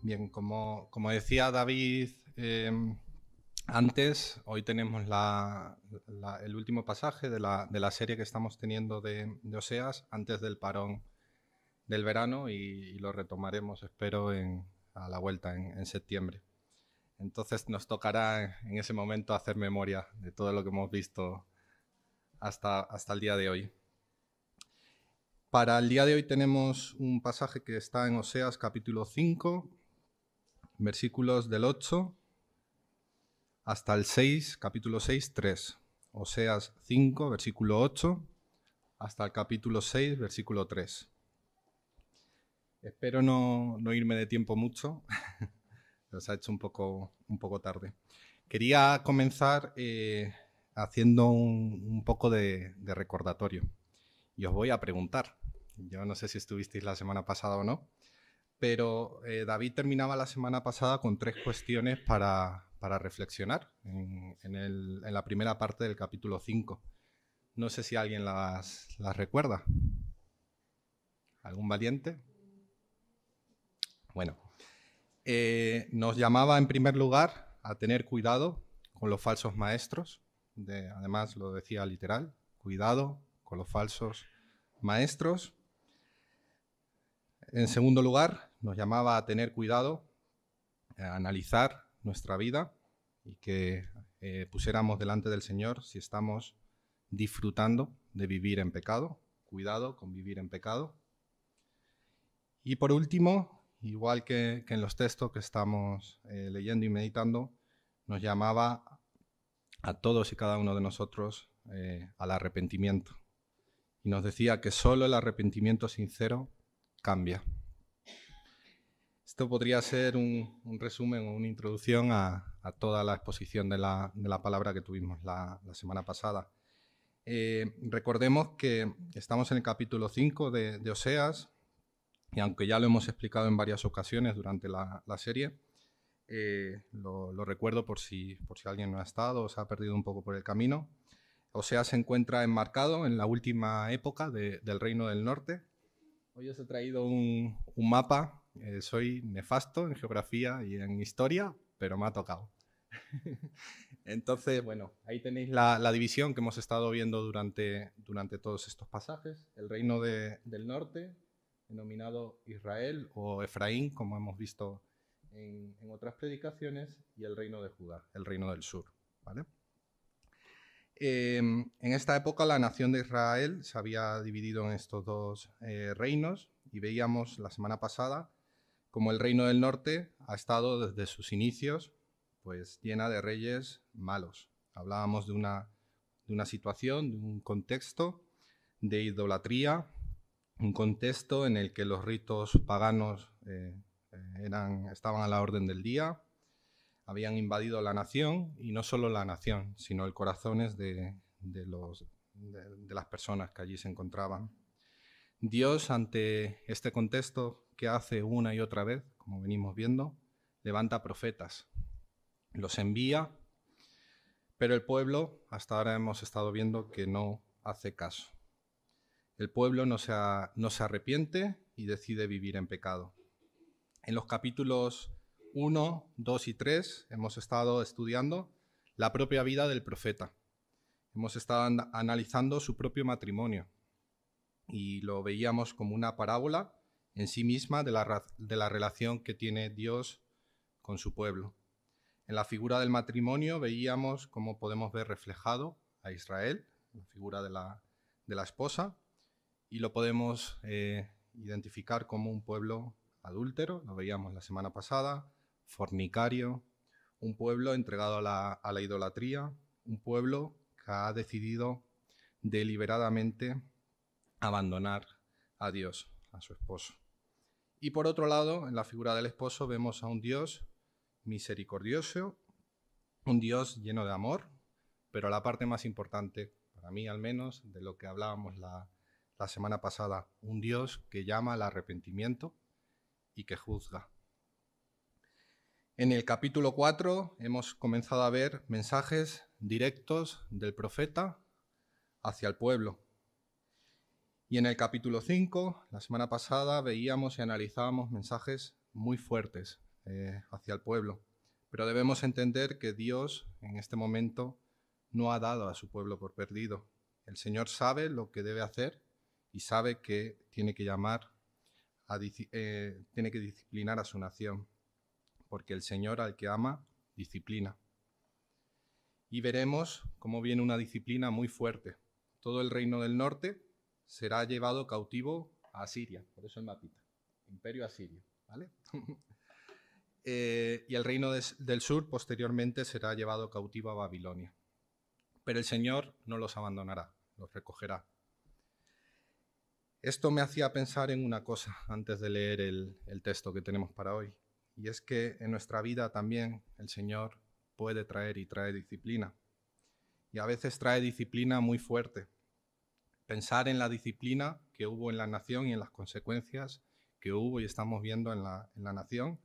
Bien, como decía David antes, hoy tenemos el último pasaje de la serie que estamos teniendo de Oseas antes del parón del verano y lo retomaremos, espero, a la vuelta en septiembre. Entonces nos tocará en ese momento hacer memoria de todo lo que hemos visto hasta el día de hoy. Para el día de hoy tenemos un pasaje que está en Oseas capítulo 5, versículos del 8 hasta el 6, capítulo 6, 3. Oseas 5, versículo 8, hasta el capítulo 6, versículo 3. Espero no irme de tiempo mucho, pero se ha hecho un poco tarde. Quería comenzar haciendo un poco de recordatorio. Y os voy a preguntar, yo no sé si estuvisteis la semana pasada o no, pero David terminaba la semana pasada con 3 cuestiones para reflexionar en la primera parte del capítulo 5. No sé si alguien las recuerda. ¿Algún valiente? Bueno, nos llamaba en primer lugar a tener cuidado con los falsos maestros. Además lo decía literal, cuidado con los falsos maestros. En segundo lugar, nos llamaba a tener cuidado, a analizar nuestra vida y que pusiéramos delante del Señor si estamos disfrutando de vivir en pecado. Cuidado con vivir en pecado. Y por último, igual que en los textos que estamos leyendo y meditando, nos llamaba a todos y cada uno de nosotros al arrepentimiento. Y nos decía que solo el arrepentimiento sincero cambia. Esto podría ser un resumen o una introducción a toda la exposición de la palabra que tuvimos la semana pasada. Recordemos que estamos en el capítulo 5 de Oseas, y aunque ya lo hemos explicado en varias ocasiones durante la serie, lo recuerdo por si alguien no ha estado o se ha perdido un poco por el camino. Oseas se encuentra enmarcado en la última época del Reino del Norte. Hoy os he traído un mapa. Soy nefasto en geografía y en historia, pero me ha tocado. Entonces, bueno, ahí tenéis la división que hemos estado viendo durante todos estos pasajes. El Reino del Norte, denominado Israel o Efraín, como hemos visto en otras predicaciones, y el Reino de Judá, el Reino del Sur, ¿vale? En esta época la nación de Israel se había dividido en estos dos reinos y veíamos la semana pasada como el Reino del Norte ha estado desde sus inicios pues llena de reyes malos. Hablábamos de una situación, de un contexto de idolatría, un contexto en el que los ritos paganos estaban a la orden del día, habían invadido la nación, y no solo la nación, sino el corazones de las personas que allí se encontraban. Dios, ante este contexto, ¿qué hace una y otra vez? Como venimos viendo, levanta profetas, los envía, pero el pueblo, hasta ahora hemos estado viendo que no hace caso. El pueblo no se arrepiente y decide vivir en pecado. En los capítulos 1, 2 y 3 hemos estado estudiando la propia vida del profeta. Hemos estado analizando su propio matrimonio y lo veíamos como una parábola en sí misma de la relación que tiene Dios con su pueblo. En la figura del matrimonio veíamos cómo podemos ver reflejado a Israel, la figura de la esposa, y lo podemos identificar como un pueblo adúltero, lo veíamos la semana pasada, fornicario, un pueblo entregado a la idolatría, un pueblo que ha decidido deliberadamente abandonar a Dios, a su esposo. Y por otro lado, en la figura del esposo vemos a un Dios misericordioso, un Dios lleno de amor, pero la parte más importante, para mí al menos, de lo que hablábamos la semana pasada, un Dios que llama al arrepentimiento y que juzga. En el capítulo 4 hemos comenzado a ver mensajes directos del profeta hacia el pueblo. Y en el capítulo 5, la semana pasada, veíamos y analizábamos mensajes muy fuertes hacia el pueblo. Pero debemos entender que Dios en este momento no ha dado a su pueblo por perdido. El Señor sabe lo que debe hacer y sabe que tiene que tiene que disciplinar a su nación, porque el Señor al que ama, disciplina. Y veremos cómo viene una disciplina muy fuerte. Todo el reino del norte será llevado cautivo a Asiria, por eso el mapita, Imperio Asirio, ¿vale? Y el reino del sur posteriormente será llevado cautivo a Babilonia. Pero el Señor no los abandonará, los recogerá. Esto me hacía pensar en una cosa antes de leer el texto que tenemos para hoy, y es que en nuestra vida también el Señor puede traer y trae disciplina, y a veces trae disciplina muy fuerte. Pensar en la disciplina que hubo en la nación y en las consecuencias que hubo y estamos viendo en la nación.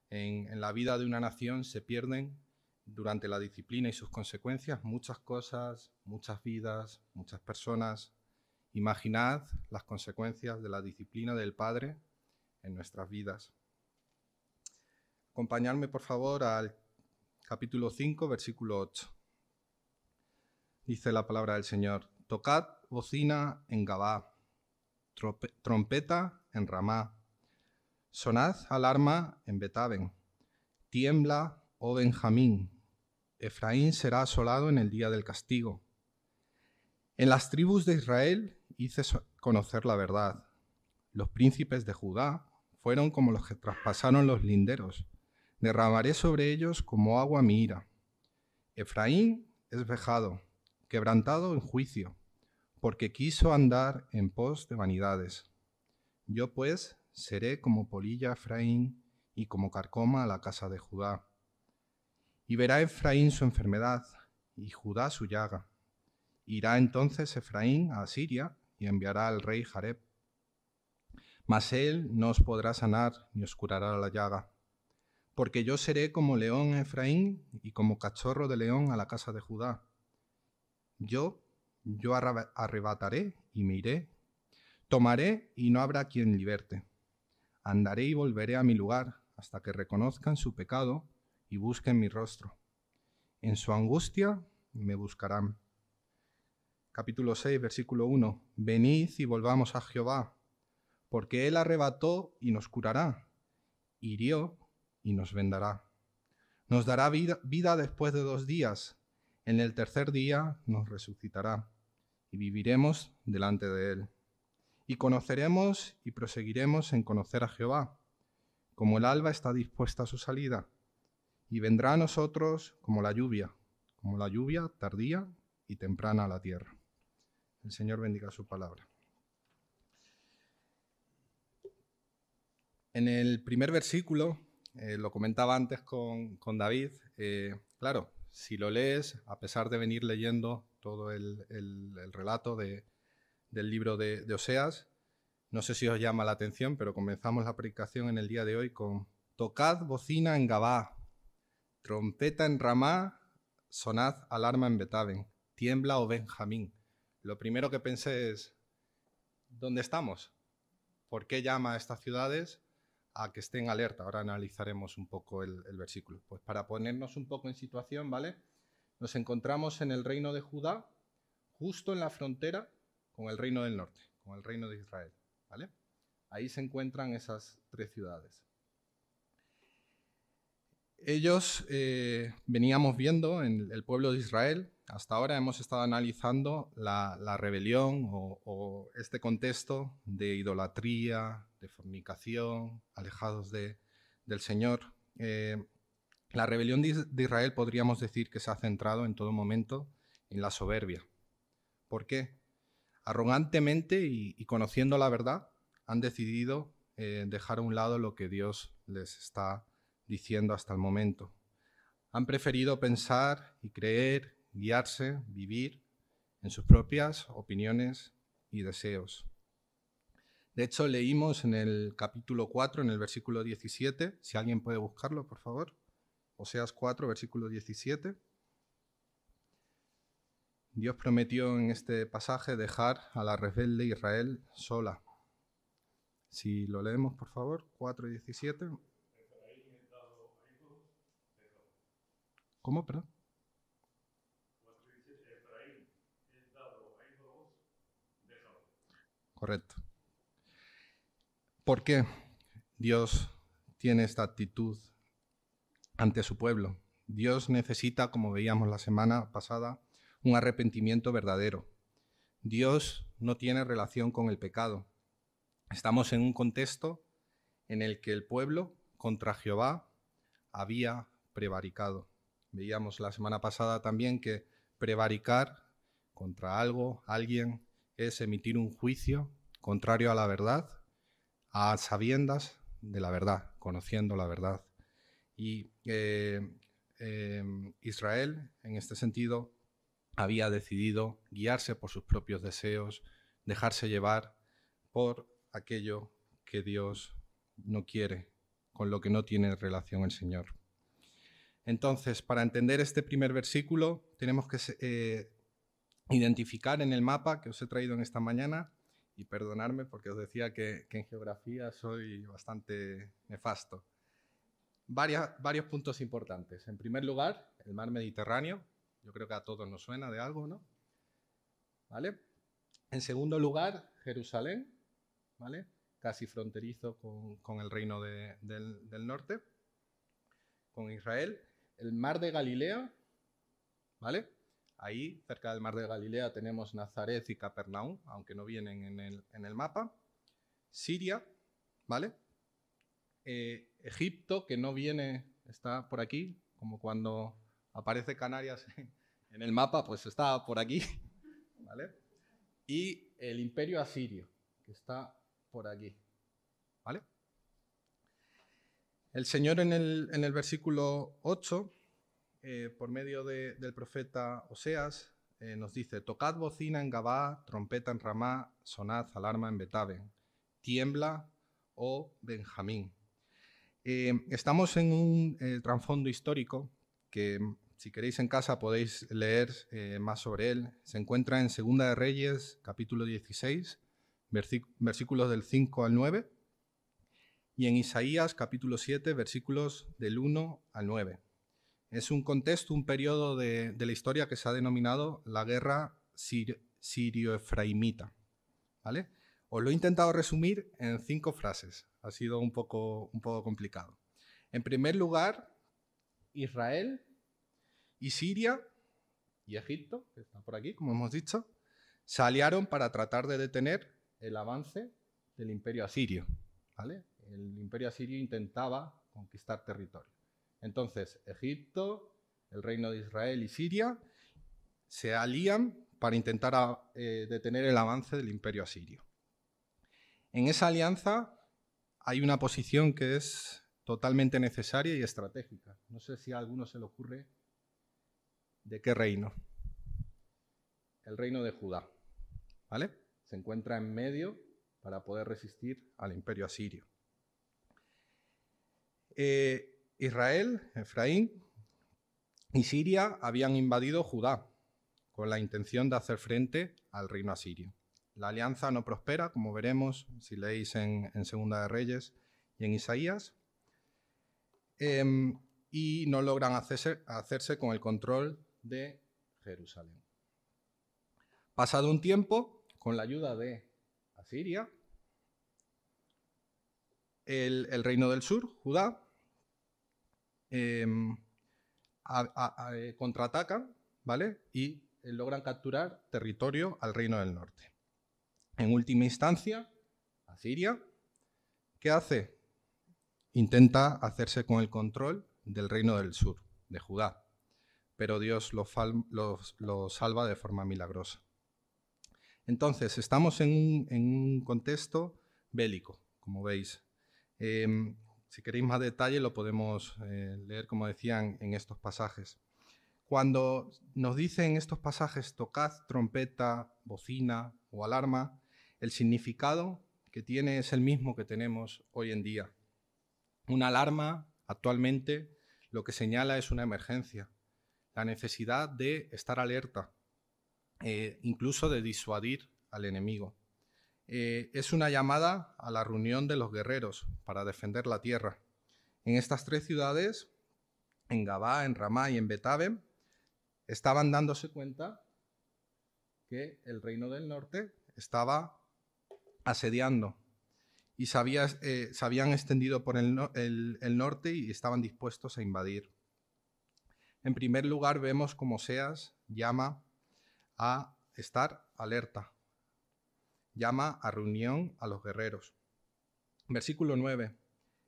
En la vida de una nación se pierden durante la disciplina y sus consecuencias muchas cosas, muchas vidas, muchas personas. Imaginad las consecuencias de la disciplina del Padre en nuestras vidas. Acompañadme, por favor, al capítulo 5, versículo 8. Dice la palabra del Señor: Tocad bocina en Gabá, trompeta en Ramá, sonad alarma en Betaben. Tiembla, oh Benjamín, Efraín será asolado en el día del castigo. En las tribus de Israel hice conocer la verdad. Los príncipes de Judá fueron como los que traspasaron los linderos. Derramaré sobre ellos como agua mi ira. Efraín es vejado, quebrantado en juicio, porque quiso andar en pos de vanidades. Yo pues seré como polilla a Efraín y como carcoma a la casa de Judá. Y verá Efraín su enfermedad y Judá su llaga. Irá entonces Efraín a Asiria y enviará al rey Jareb. Mas él no os podrá sanar ni os curará la llaga. Porque yo seré como león a Efraín y como cachorro de león a la casa de Judá. Yo arrebataré y me iré. Tomaré y no habrá quien liberte. Andaré y volveré a mi lugar hasta que reconozcan su pecado y busquen mi rostro. En su angustia me buscarán. Capítulo 6, versículo 1. Venid y volvamos a Jehová, porque él arrebató y nos curará, hirió y nos vendará. Nos dará vida después de 2 días. En el tercer día nos resucitará y viviremos delante de él. Y conoceremos y proseguiremos en conocer a Jehová, como el alba está dispuesta a su salida, y vendrá a nosotros como la lluvia tardía y temprana a la tierra. El Señor bendiga su palabra. En el primer versículo, lo comentaba antes con David, claro, si lo lees, a pesar de venir leyendo todo el relato del libro de Oseas, no sé si os llama la atención, pero comenzamos la predicación en el día de hoy con: tocad bocina en Gabá, trompeta en Ramá, sonad alarma en Betaben, tiembla, oh Benjamín. Lo primero que pensé es: ¿dónde estamos? ¿Por qué llama a estas ciudades a que estén alerta? Ahora analizaremos un poco el versículo. Pues para ponernos un poco en situación, ¿vale? Nos encontramos en el reino de Judá, justo en la frontera con el reino del norte, con el reino de Israel, ¿vale? Ahí se encuentran esas 3 ciudades. Ellos veníamos viendo en el pueblo de Israel, hasta ahora hemos estado analizando la rebelión o este contexto de idolatría, de fornicación, alejados del Señor. La rebelión de Israel podríamos decir que se ha centrado en todo momento en la soberbia. ¿Por qué? Arrogantemente y conociendo la verdad, han decidido dejar a un lado lo que Dios les está diciendo hasta el momento. Han preferido pensar y creer, guiarse, vivir en sus propias opiniones y deseos. De hecho, leímos en el capítulo 4, en el versículo 17, si alguien puede buscarlo, por favor. Oseas 4, versículo 17. Dios prometió en este pasaje dejar a la rebelde Israel sola. Si lo leemos, por favor, 4:17. ¿Cómo, perdón? Correcto. ¿Por qué Dios tiene esta actitud ante su pueblo? Dios necesita, como veíamos la semana pasada, un arrepentimiento verdadero. Dios no tiene relación con el pecado. Estamos en un contexto en el que el pueblo contra Jehová había prevaricado. Veíamos la semana pasada también que prevaricar contra algo, alguien, es emitir un juicio contrario a la verdad, a sabiendas de la verdad, conociendo la verdad. Y Israel, en este sentido, había decidido guiarse por sus propios deseos, dejarse llevar por aquello que Dios no quiere, con lo que no tiene relación el Señor. Entonces, para entender este primer versículo, tenemos que identificar en el mapa que os he traído en esta mañana, y perdonadme porque os decía que en geografía soy bastante nefasto, varios puntos importantes. En primer lugar, el mar Mediterráneo. Yo creo que a todos nos suena de algo, ¿no? ¿Vale? En segundo lugar, Jerusalén, ¿vale? Casi fronterizo con el reino del norte, con Israel. El mar de Galilea, ¿vale? Ahí, cerca del mar de Galilea, tenemos Nazaret y Capernaum, aunque no vienen en el mapa. Siria, ¿vale? Egipto, que no viene, está por aquí, como cuando aparece Canarias en el mapa, pues está por aquí, ¿vale? Y el imperio asirio, que está por aquí, ¿vale? El Señor en el versículo 8, por medio del profeta Oseas, nos dice: tocad bocina en Gabá, trompeta en Ramá, sonad alarma en Betaben, tiembla, oh Benjamín. Estamos en un trasfondo histórico que, si queréis en casa, podéis leer más sobre él. Se encuentra en Segunda de Reyes, capítulo 16, versículos del 5 al 9, y en Isaías, capítulo 7, versículos del 1 al 9. Es un contexto, un periodo de la historia que se ha denominado la guerra sirio-efraimita, ¿vale? Os lo he intentado resumir en 5 frases. Ha sido un poco complicado. En primer lugar, Israel y Siria y Egipto, que está por aquí, como hemos dicho, se aliaron para tratar de detener el avance del imperio asirio, ¿vale? El imperio asirio intentaba conquistar territorio. Entonces, Egipto, el reino de Israel y Siria se alían para intentar detener el avance del imperio asirio. En esa alianza hay una posición que es totalmente necesaria y estratégica. No sé si a alguno se le ocurre de qué reino. El reino de Judá, ¿vale? Se encuentra en medio para poder resistir al imperio asirio. Israel, Efraín y Siria habían invadido Judá con la intención de hacer frente al reino asirio. La alianza no prospera, como veremos si leéis en Segunda de Reyes y en Isaías, y no logran hacerse con el control de Jerusalén. Pasado un tiempo, con la ayuda de Asiria, el reino del sur, Judá, contraatacan, ¿vale? Y logran capturar territorio al reino del norte. En última instancia, Asiria, ¿qué hace? Intenta hacerse con el control del reino del sur, de Judá, pero Dios lo salva de forma milagrosa. Entonces, estamos en un contexto bélico, como veis. Si queréis más detalle, lo podemos leer, como decían, en estos pasajes. Cuando nos dicen estos pasajes tocad trompeta, bocina o alarma, el significado que tiene es el mismo que tenemos hoy en día. Una alarma, actualmente, lo que señala es una emergencia, la necesidad de estar alerta, incluso de disuadir al enemigo. Es una llamada a la reunión de los guerreros para defender la tierra. En estas 3 ciudades en Gabá, en Ramá y en Betavén, estaban dándose cuenta que el reino del norte estaba asediando y se habían extendido por el norte y estaban dispuestos a invadir. En primer lugar, vemos cómo Oseas llama a estar alerta, llama a reunión a los guerreros. Versículo 9.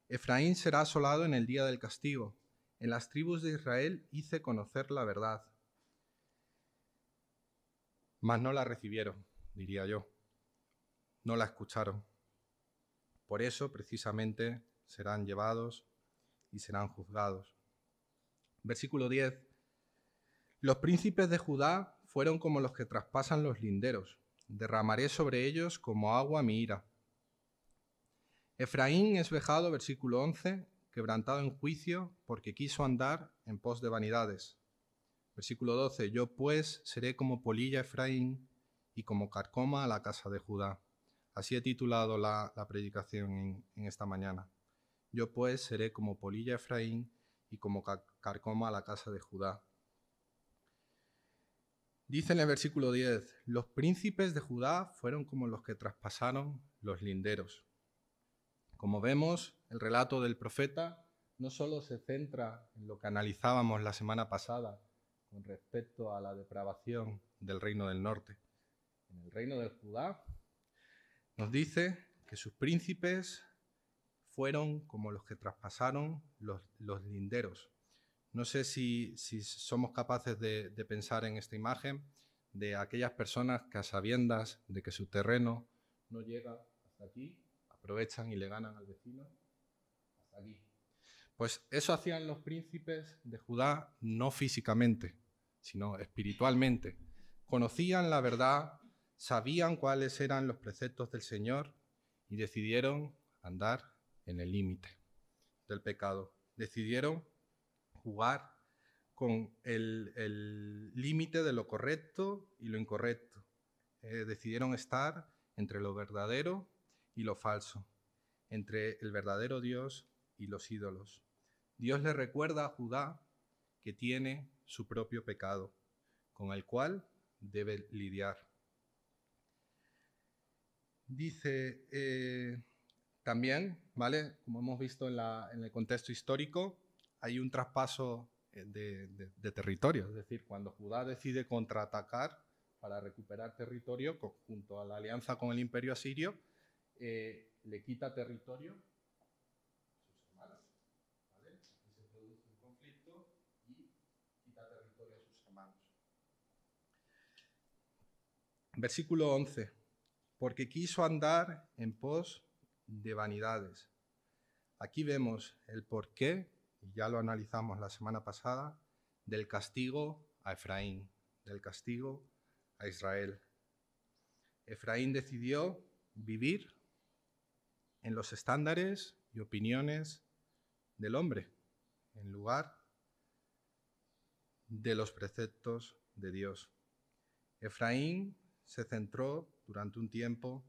Efraín será asolado en el día del castigo. En las tribus de Israel hice conocer la verdad. Mas no la recibieron, diría yo. No la escucharon. Por eso, precisamente, serán llevados y serán juzgados. Versículo 10. Los príncipes de Judá fueron como los que traspasan los linderos. Derramaré sobre ellos como agua mi ira. Efraín es vejado, versículo 11, quebrantado en juicio porque quiso andar en pos de vanidades. Versículo 12. Yo pues seré como polilla Efraín y como carcoma a la casa de Judá. Así he titulado la predicación en esta mañana. Yo pues seré como polilla Efraín y como carcoma a la casa de Judá. Dice en el versículo 10, los príncipes de Judá fueron como los que traspasaron los linderos. Como vemos, el relato del profeta no solo se centra en lo que analizábamos la semana pasada con respecto a la depravación del reino del norte. En el reino de Judá nos dice que sus príncipes fueron como los que traspasaron los linderos. No sé si somos capaces de pensar en esta imagen de aquellas personas que a sabiendas de que su terreno no llega hasta aquí, aprovechan y le ganan al vecino hasta aquí. Pues eso hacían los príncipes de Judá no físicamente, sino espiritualmente. Conocían la verdad, sabían cuáles eran los preceptos del Señor y decidieron andar en el límite del pecado. Decidieron jugar con el límite de lo correcto y lo incorrecto. Decidieron estar entre lo verdadero y lo falso, entre el verdadero Dios y los ídolos. Dios le recuerda a Judá que tiene su propio pecado, con el cual debe lidiar. Dice también, ¿vale? Como hemos visto en el contexto histórico, hay un traspaso de territorio, es decir, cuando Judá decide contraatacar para recuperar territorio junto a la alianza con el imperio asirio, le quita territorio a sus hermanos, ¿vale? Aquí se produce un conflicto y quita territorio a sus hermanos. Versículo 11. Porque quiso andar en pos de vanidades. Aquí vemos el porqué, y ya lo analizamos la semana pasada, del castigo a Efraín, del castigo a Israel. Efraín decidió vivir en los estándares y opiniones del hombre, en lugar de los preceptos de Dios. Efraín se centró durante un tiempo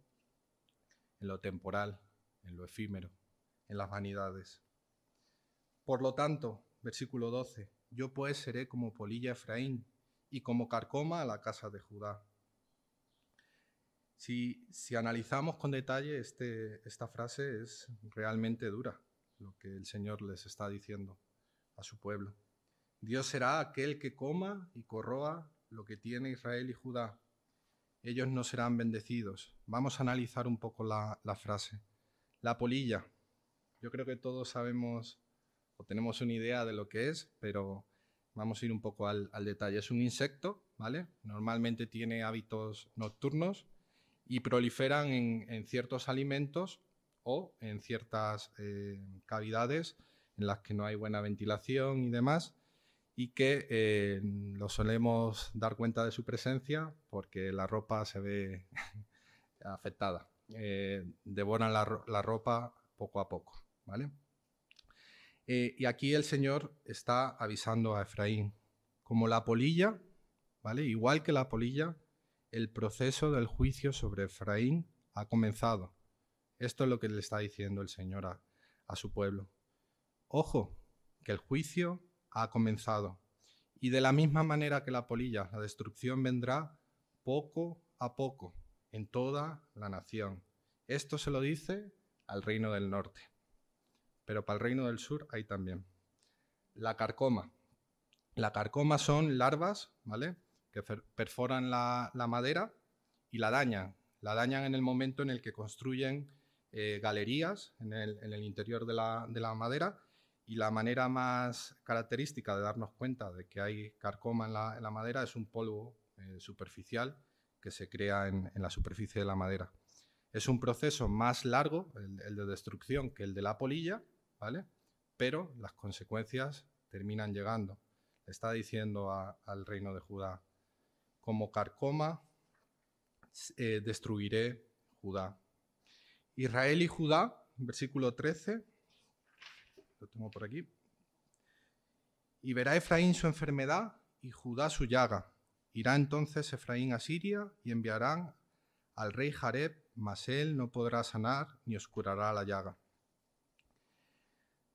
en lo temporal, en lo efímero, en las vanidades. Por lo tanto, versículo 12, yo pues seré como polilla Efraín y como carcoma a la casa de Judá. Si analizamos con detalle esta frase es realmente dura, lo que el Señor les está diciendo a su pueblo. Dios será aquel que coma y corroa lo que tiene Israel y Judá. Ellos no serán bendecidos. Vamos a analizar un poco la frase. La polilla. Yo creo que todos sabemos o tenemos una idea de lo que es, pero vamos a ir un poco al detalle. Es un insecto, ¿vale? Normalmente tiene hábitos nocturnos y proliferan en ciertos alimentos o en ciertas cavidades en las que no hay buena ventilación y demás, y que lo solemos dar cuenta de su presencia porque la ropa se ve afectada. Devoran la ropa poco a poco, ¿vale? Y aquí el Señor está avisando a Efraín. Como la polilla, ¿vale? Igual que la polilla, el proceso del juicio sobre Efraín ha comenzado. Esto es lo que le está diciendo el Señor a su pueblo. Ojo, que el juicio ha comenzado. Y de la misma manera que la polilla, la destrucción vendrá poco a poco en toda la nación. Esto se lo dice al reino del norte, pero para el reino del sur hay también. La carcoma. La carcoma son larvas, ¿vale?, que perforan la madera y la dañan. La dañan en el momento en el que construyen galerías en el interior de la madera, y la manera más característica de darnos cuenta de que hay carcoma en la madera es un polvo superficial que se crea en la superficie de la madera. Es un proceso más largo, el de destrucción, que el de la polilla, ¿vale?, pero las consecuencias terminan llegando. Le está diciendo al reino de Judá: como carcoma destruiré Judá. Israel y Judá, versículo 13, lo tengo por aquí. Y verá Efraín su enfermedad y Judá su llaga. Irá entonces Efraín a Siria y enviarán al rey Jareb, mas él no podrá sanar ni os curará la llaga.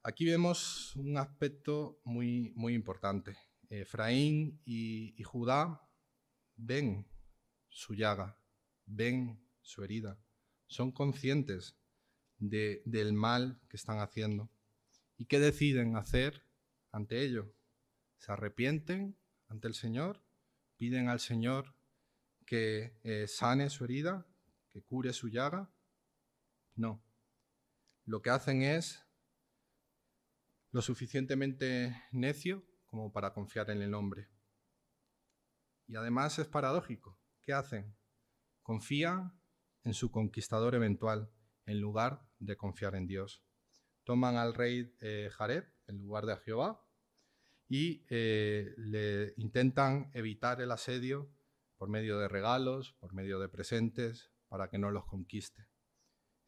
Aquí vemos un aspecto muy, muy importante. Efraín y Judá ven su llaga, ven su herida, son conscientes del mal que están haciendo. ¿Y qué deciden hacer ante ello? ¿Se arrepienten ante el Señor? ¿Piden al Señor que sane su herida, que cure su llaga? No. Lo que hacen es lo suficientemente necio como para confiar en el hombre. Y además es paradójico. ¿Qué hacen? Confían en su conquistador eventual en lugar de confiar en Dios. Toman al rey Jareb en lugar de a Jehová y le intentan evitar el asedio por medio de regalos, por medio de presentes, para que no los conquiste.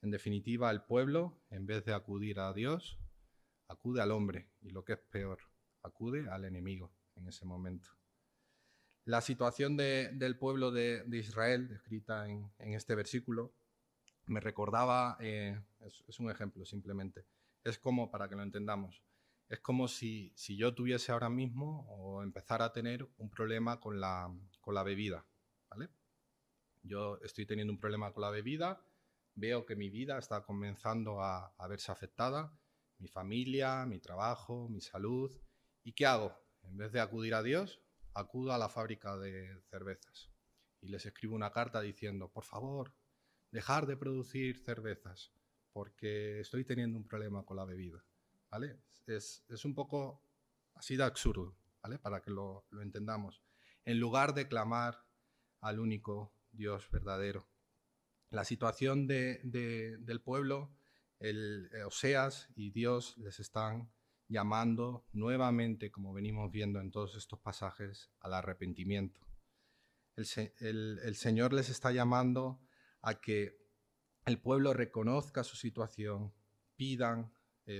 En definitiva, el pueblo, en vez de acudir a Dios, acude al hombre, y lo que es peor, acude al enemigo en ese momento. La situación del pueblo de Israel, descrita en este versículo, me recordaba, es un ejemplo simplemente, es como, para que lo entendamos, es como si yo tuviese ahora mismo o empezara a tener un problema con la bebida, ¿vale? Yo estoy teniendo un problema con la bebida, veo que mi vida está comenzando a verse afectada, mi familia, mi trabajo, mi salud. ¿Y qué hago? En vez de acudir a Dios, acudo a la fábrica de cervezas y les escribo una carta diciendo: por favor, dejar de producir cervezas porque estoy teniendo un problema con la bebida, ¿vale? Es un poco así de absurdo, ¿vale?, para que lo entendamos. En lugar de clamar al único Dios verdadero. La situación del pueblo, Oseas y Dios les están llamando nuevamente, como venimos viendo en todos estos pasajes, al arrepentimiento. El Señor les está llamando a que el pueblo reconozca su situación, pidan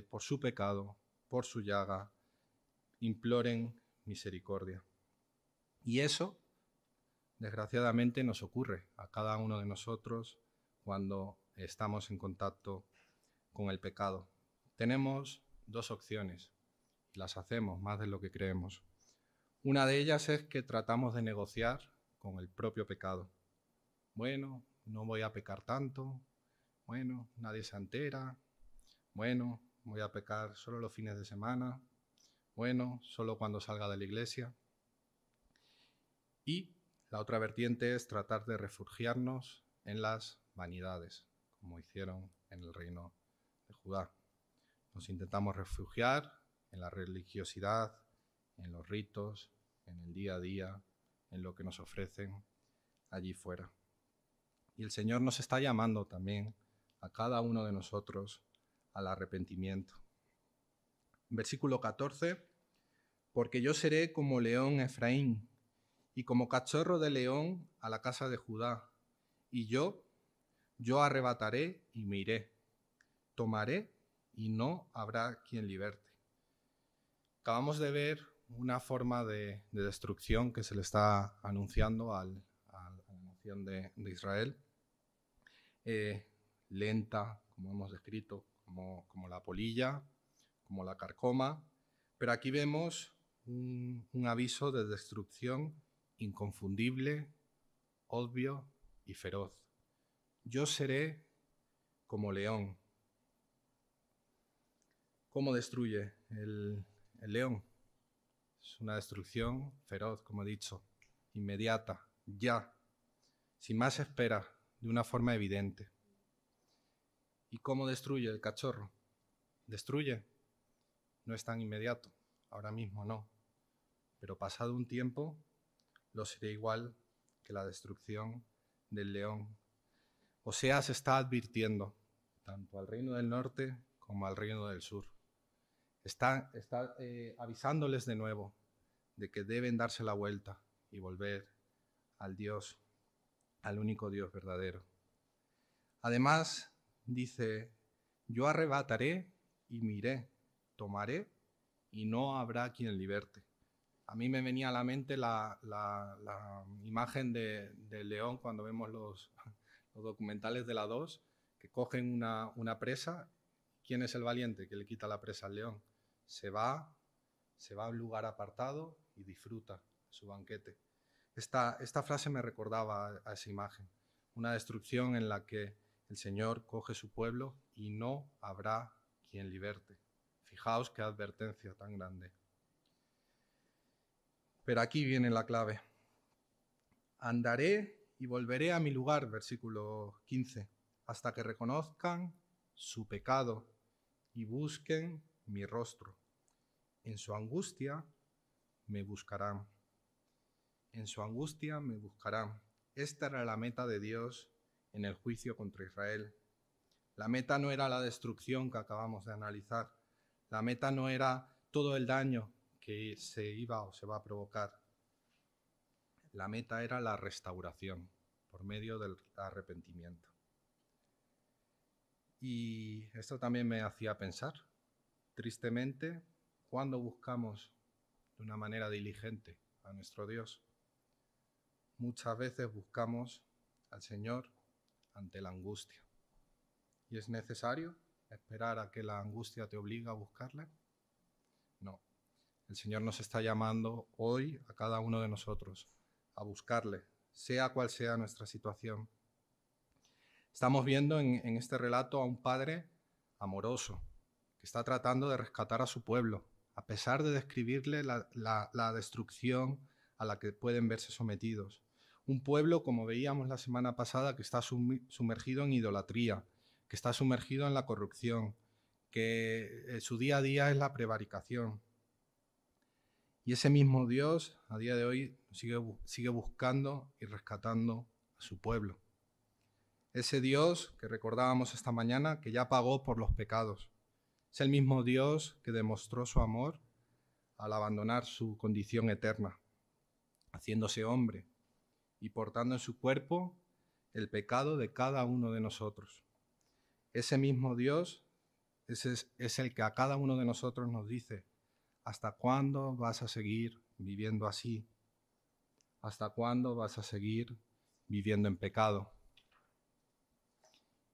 por su pecado, por su llaga, imploren misericordia. Y eso, desgraciadamente, nos ocurre a cada uno de nosotros cuando estamos en contacto con el pecado. Tenemos dos opciones, y las hacemos más de lo que creemos. Una de ellas es que tratamos de negociar con el propio pecado. Bueno, no voy a pecar tanto. Bueno, nadie se entera. Bueno, voy a pecar solo los fines de semana. Bueno, solo cuando salga de la iglesia. Y la otra vertiente es tratar de refugiarnos en las vanidades, como hicieron en el reino de Judá. Nos intentamos refugiar en la religiosidad, en los ritos, en el día a día, en lo que nos ofrecen allí fuera. Y el Señor nos está llamando también a cada uno de nosotros al arrepentimiento. Versículo 14: porque yo seré como león Efraín, y como cachorro de león a la casa de Judá, y yo arrebataré y me iré, tomaré y no habrá quien liberte. Acabamos de ver una forma de destrucción que se le está anunciando a la nación de Israel, lenta, como hemos descrito, como la polilla, como la carcoma, pero aquí vemos un aviso de destrucción inconfundible, obvio y feroz. Yo seré como león. ¿Cómo destruye el león? Es una destrucción feroz, como he dicho, inmediata, ya, sin más espera, de una forma evidente. ¿Y cómo destruye el cachorro? Destruye. No es tan inmediato, ahora mismo no, pero pasado un tiempo lo será igual que la destrucción del león. Oseas está advirtiendo tanto al reino del norte como al reino del sur. Está avisándoles de nuevo de que deben darse la vuelta y volver al Dios, al único Dios verdadero. Además, dice, yo arrebataré y miré, tomaré y no habrá quien liberte. A mí me venía a la mente la imagen del león cuando vemos los documentales de la 2, que cogen una presa. ¿Quién es el valiente que le quita la presa al león? Se va a un lugar apartado y disfruta su banquete. Esta frase me recordaba a esa imagen, una destrucción en la que el Señor coge su pueblo y no habrá quien liberte. Fijaos qué advertencia tan grande. Pero aquí viene la clave. Andaré y volveré a mi lugar, versículo 15, hasta que reconozcan su pecado y busquen mi rostro. En su angustia me buscarán. En su angustia me buscarán. Esta era la meta de Dios en el juicio contra Israel. La meta no era la destrucción que acabamos de analizar. La meta no era todo el daño que se iba o se va a provocar. La meta era la restauración por medio del arrepentimiento. Y esto también me hacía pensar, tristemente, cuando buscamos de una manera diligente a nuestro Dios, muchas veces buscamos al Señor ante la angustia. ¿Y es necesario esperar a que la angustia te obligue a buscarle? No. El Señor nos está llamando hoy a cada uno de nosotros a buscarle, sea cual sea nuestra situación. Estamos viendo en este relato a un padre amoroso que está tratando de rescatar a su pueblo, a pesar de describirle la destrucción a la que pueden verse sometidos. Un pueblo, como veíamos la semana pasada, que está sumergido en idolatría, que está sumergido en la corrupción, que su día a día es la prevaricación. Y ese mismo Dios, a día de hoy, sigue buscando y rescatando a su pueblo. Ese Dios que recordábamos esta mañana, que ya pagó por los pecados. Es el mismo Dios que demostró su amor al abandonar su condición eterna, haciéndose hombre y portando en su cuerpo el pecado de cada uno de nosotros. Ese mismo Dios es el que a cada uno de nosotros nos dice: ¿hasta cuándo vas a seguir viviendo así? ¿Hasta cuándo vas a seguir viviendo en pecado?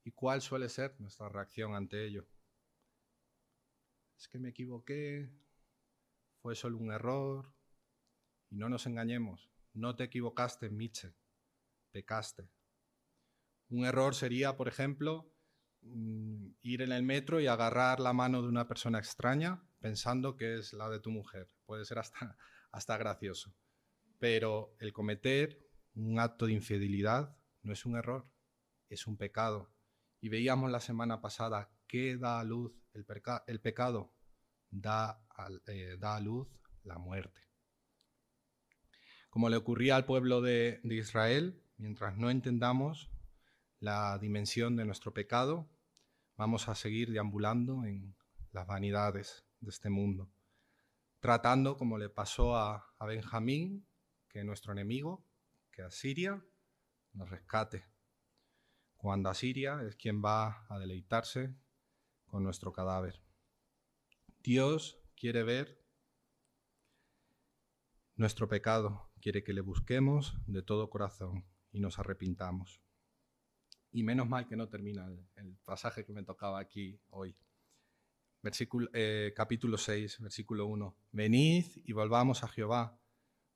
¿Y cuál suele ser nuestra reacción ante ello? Es que me equivoqué, fue solo un error. Y no nos engañemos, no te equivocaste, Miche, pecaste. Un error sería, por ejemplo, ir en el metro y agarrar la mano de una persona extraña pensando que es la de tu mujer. Puede ser hasta gracioso. Pero el cometer un acto de infidelidad no es un error, es un pecado. Y veíamos la semana pasada que da a luz el pecado, da a luz la muerte. Como le ocurría al pueblo de Israel, mientras no entendamos la dimensión de nuestro pecado, vamos a seguir deambulando en las vanidades de este mundo, tratando, como le pasó a Benjamín, que nuestro enemigo, que Asiria, nos rescate, cuando Asiria es quien va a deleitarse con nuestro cadáver. Dios quiere ver nuestro pecado, quiere que le busquemos de todo corazón y nos arrepintamos. Y menos mal que no termina el pasaje que me tocaba aquí hoy. Capítulo 6, versículo 1. Venid y volvamos a Jehová,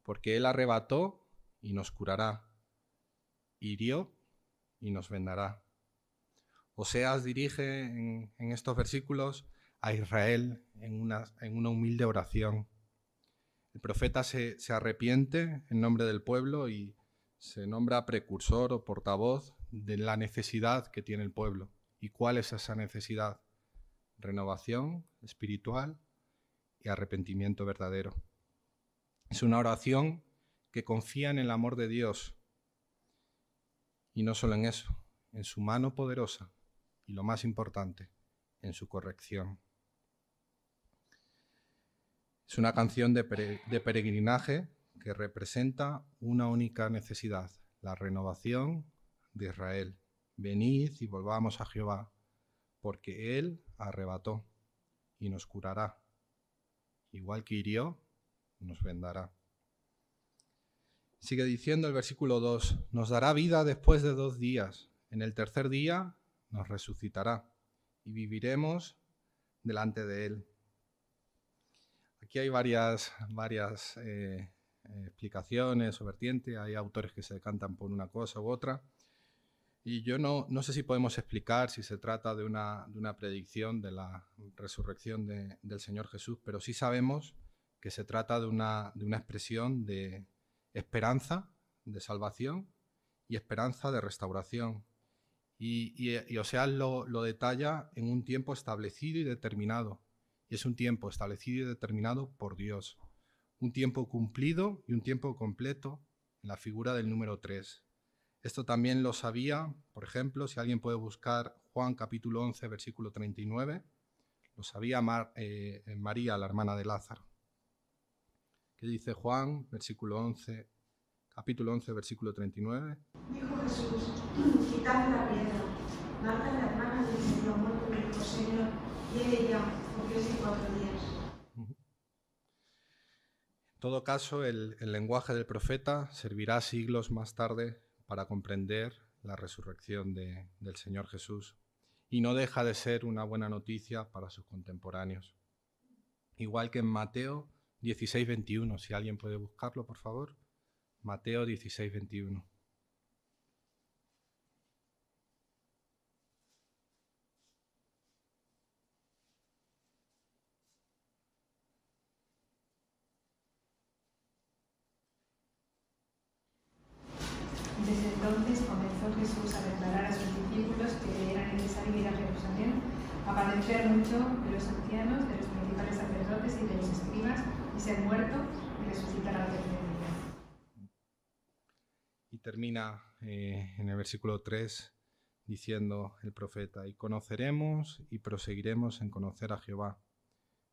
porque Él arrebató y nos curará, hirió y nos vendará. Oseas dirige en estos versículos a Israel en una humilde oración. El profeta se arrepiente en nombre del pueblo y se nombra precursor o portavoz de la necesidad que tiene el pueblo. ¿Y cuál es esa necesidad? Renovación espiritual y arrepentimiento verdadero. Es una oración que confía en el amor de Dios y no solo en eso, en su mano poderosa y lo más importante, en su corrección. Es una canción de peregrinaje que representa una única necesidad, la renovación de Israel. Venid y volvamos a Jehová, porque Él arrebató y nos curará. Igual que hirió, nos vendará. Sigue diciendo el versículo 2, nos dará vida después de 2 días. En el tercer día nos resucitará y viviremos delante de Él. Aquí hay varias explicaciones o vertientes. Hay autores que se decantan por una cosa u otra. Y yo no sé si podemos explicar si se trata de una predicción de la resurrección del Señor Jesús, pero sí sabemos que se trata de una expresión de esperanza de salvación y esperanza de restauración. Y Oseas lo detalla en un tiempo establecido y determinado. Y es un tiempo establecido y determinado por Dios. Un tiempo cumplido y un tiempo completo en la figura del número 3. Esto también lo sabía, por ejemplo, si alguien puede buscar Juan capítulo 11, versículo 39, lo sabía María, la hermana de Lázaro. ¿Qué dice Juan, capítulo 11, versículo 39? Dijo Jesús, quitad la piedra. Marta, la hermana del Señor muerto, le dijo, Señor, viene ya, porque es de 4 días. En todo caso, el lenguaje del profeta servirá siglos más tarde para comprender la resurrección del Señor Jesús, y no deja de ser una buena noticia para sus contemporáneos. Igual que en Mateo 16, 21, si alguien puede buscarlo, por favor. Mateo 16, 21. Desde entonces comenzó Jesús a declarar a sus discípulos que era necesario ir a Jerusalén, a padecer mucho de los ancianos, de los principales sacerdotes y de los escribas, y ser muerto y resucitar al tercer día. Y termina en el versículo 3 diciendo el profeta, y conoceremos y proseguiremos en conocer a Jehová,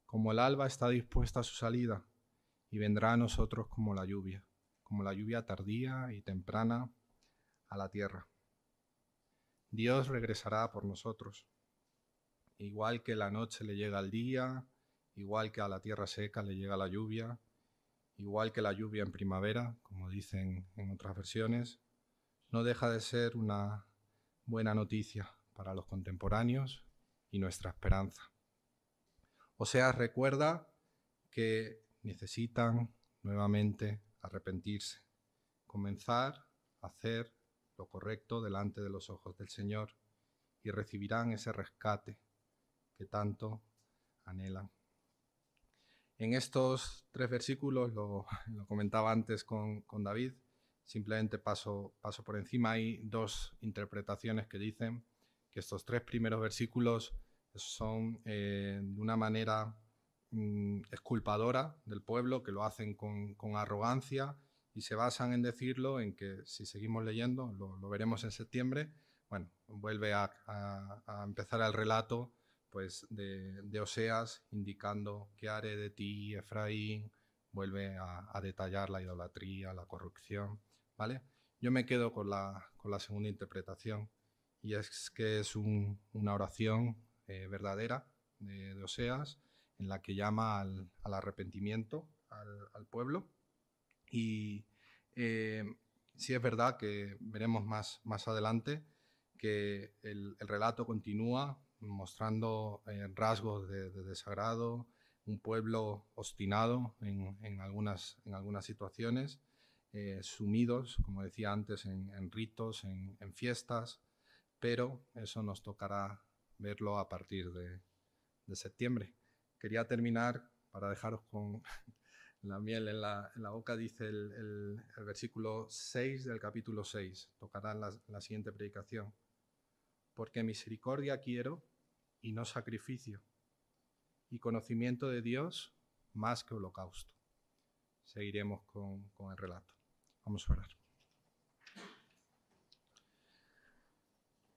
como el alba está dispuesta a su salida, y vendrá a nosotros como la lluvia tardía y temprana a la tierra. Dios regresará por nosotros. Igual que la noche le llega al día, igual que a la tierra seca le llega la lluvia, igual que la lluvia en primavera, como dicen en otras versiones, no deja de ser una buena noticia para los contemporáneos y nuestra esperanza. Oseas recuerda que necesitan nuevamente arrepentirse, comenzar a hacer lo correcto delante de los ojos del Señor y recibirán ese rescate que tanto anhelan. En estos 3 versículos, lo comentaba antes con David, simplemente paso por encima. Hay 2 interpretaciones que dicen que estos 3 primeros versículos son de una manera exculpadora del pueblo, que lo hacen con arrogancia y se basan en decirlo, en que si seguimos leyendo, lo veremos en septiembre, bueno, vuelve a empezar el relato pues de Oseas, indicando qué haré de ti, Efraín, vuelve a detallar la idolatría, la corrupción, ¿vale? Yo me quedo con la segunda interpretación, y es que es una oración verdadera de Oseas, en la que llama al arrepentimiento al pueblo. Y sí es verdad que veremos más adelante que el relato continúa mostrando rasgos de desagrado, un pueblo obstinado en algunas situaciones, sumidos, como decía antes, en ritos, en fiestas, pero eso nos tocará verlo a partir de septiembre. Quería terminar, para dejaros con la miel en la boca, dice el versículo 6 del capítulo 6, tocará en la siguiente predicación. Porque misericordia quiero y no sacrificio, y conocimiento de Dios más que holocausto. Seguiremos con el relato. Vamos a orar.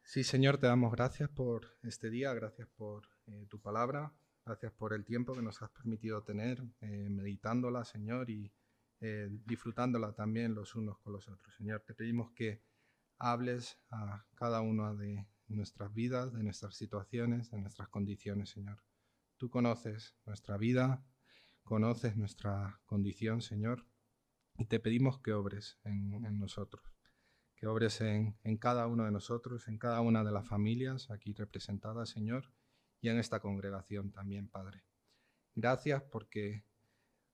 Sí, Señor, te damos gracias por este día, gracias por tu palabra, gracias por el tiempo que nos has permitido tener meditándola, Señor, y disfrutándola también los unos con los otros. Señor, te pedimos que hables a cada una de nuestras vidas, de nuestras situaciones, de nuestras condiciones, Señor. Tú conoces nuestra vida, conoces nuestra condición, Señor, y te pedimos que obres en nosotros, que obres en cada uno de nosotros, en cada una de las familias aquí representadas, Señor, y en esta congregación también, Padre. Gracias porque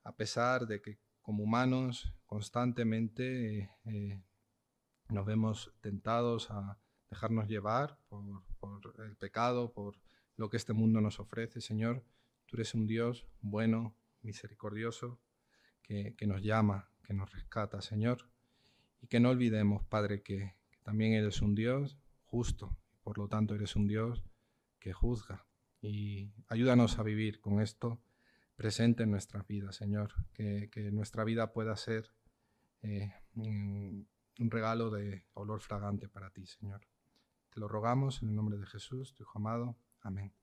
a pesar de que como humanos constantemente nos vemos tentados a dejarnos llevar por el pecado, por lo que este mundo nos ofrece, Señor, tú eres un Dios bueno, misericordioso, que nos llama, que nos rescata, Señor. Y que no olvidemos, Padre, que también eres un Dios justo, por lo tanto eres un Dios que juzga. Y ayúdanos a vivir con esto presente en nuestras vidas, Señor, que nuestra vida pueda ser un regalo de olor fragante para ti, Señor. Te lo rogamos en el nombre de Jesús, tu Hijo amado. Amén.